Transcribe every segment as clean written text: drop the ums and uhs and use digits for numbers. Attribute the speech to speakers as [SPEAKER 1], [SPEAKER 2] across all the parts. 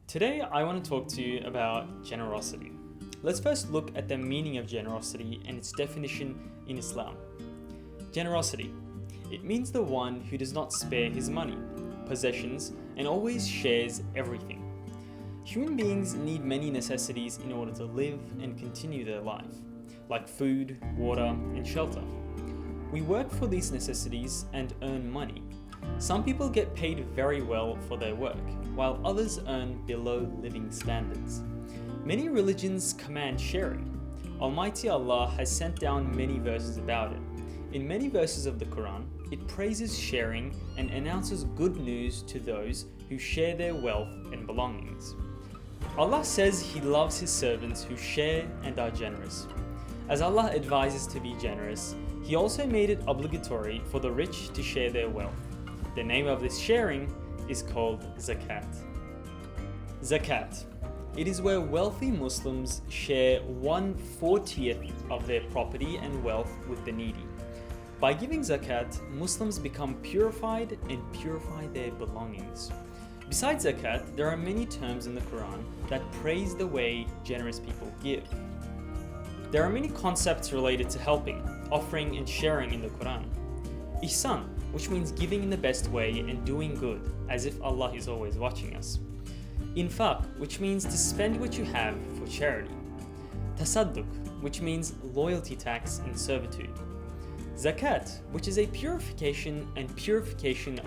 [SPEAKER 1] Today I want to talk to you about generosity. Let's first look at the meaning of generosity and its definition in Islam. Generosity. It means the one who does not spare his money, possessions, and always shares everything. Human beings need many necessities in order to live and continue their life, like food, water, and shelter. We work for these necessities and earn money. Some people get paid very well for their work, while others earn below living standards. Many religions command sharing. Almighty Allah has sent down many verses about it. In many verses of the Quran, it praises sharing and announces good news to those who share their wealth and belongings. Allah says He loves His servants who share and are generous. As Allah advises to be generous, He also made it obligatory for the rich to share their wealth. The name of this sharing is called Zakat. Zakat. It is where wealthy Muslims share 1/40th of their property and wealth with the needy. By giving Zakat, Muslims become purified and purify their belongings. Besides Zakat, there are many terms in the Quran that praise the way generous people give. There are many concepts related to helping, offering, and sharing in the Quran. Ihsan, which means giving in the best way and doing good, as if Allah is always watching us. Infaq, which means to spend what you have for charity. Tasadduq, which means loyalty tax and servitude. Zakat, which is a purification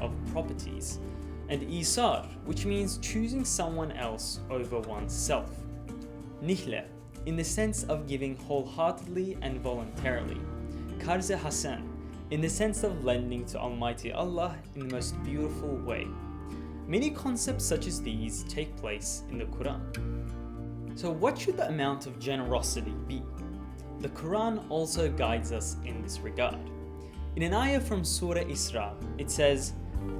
[SPEAKER 1] of properties. And Isar, which means choosing someone else over oneself. Nihle, in the sense of giving wholeheartedly and voluntarily. Karze Hasan, in the sense of lending to Almighty Allah in the most beautiful way. Many concepts such as these take place in the Quran. So what should the amount of generosity be? The Quran also guides us in this regard. In an ayah from Surah Isra, it says,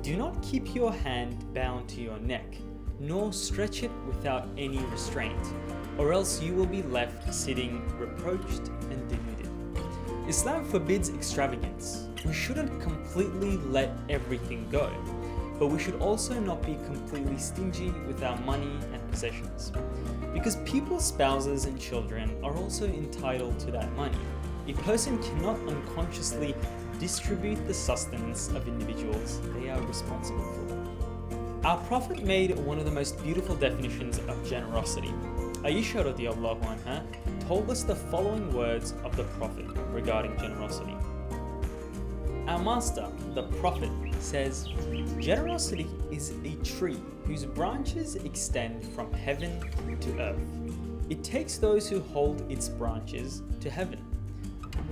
[SPEAKER 1] "Do not keep your hand bound to your neck, nor stretch it without any restraint, or else you will be left sitting reproached and denuded." Islam forbids extravagance. We shouldn't completely let everything go, but we should also not be completely stingy with our money and possessions. Because people's spouses and children are also entitled to that money. A person cannot unconsciously distribute the sustenance of individuals they are responsible for. Our Prophet made one of the most beautiful definitions of generosity. Aisha radiallahu anha told us the following words of the Prophet regarding generosity. Our Master, the Prophet, says, "Generosity is a tree whose branches extend from heaven to earth. It takes those who hold its branches to heaven."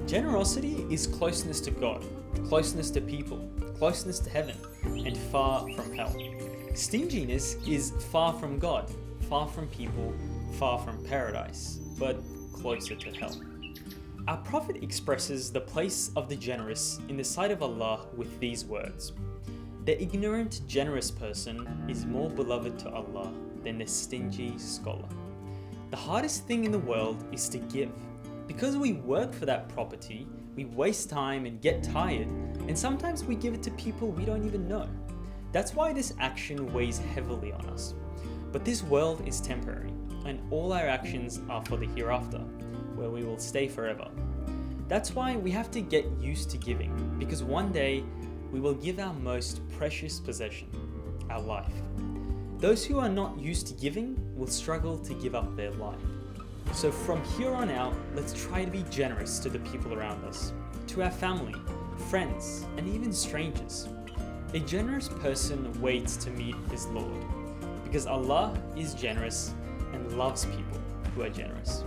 [SPEAKER 1] Generosity is closeness to God, closeness to people, closeness to heaven, and far from hell. Stinginess is far from God, far from people, far from paradise, but closer to hell. Our Prophet expresses the place of the generous in the sight of Allah with these words: "The ignorant, generous person is more beloved to Allah than the stingy scholar." The hardest thing in the world is to give. Because we work for that property, we waste time and get tired, and sometimes we give it to people we don't even know. That's why this action weighs heavily on us. But this world is temporary, and all our actions are for the hereafter, where we will stay forever. That's why we have to get used to giving, because one day we will give our most precious possession, our life. Those who are not used to giving will struggle to give up their life. So from here on out, let's try to be generous to the people around us, to our family, friends, and even strangers. A generous person waits to meet his Lord, because Allah is generous and loves people who are generous.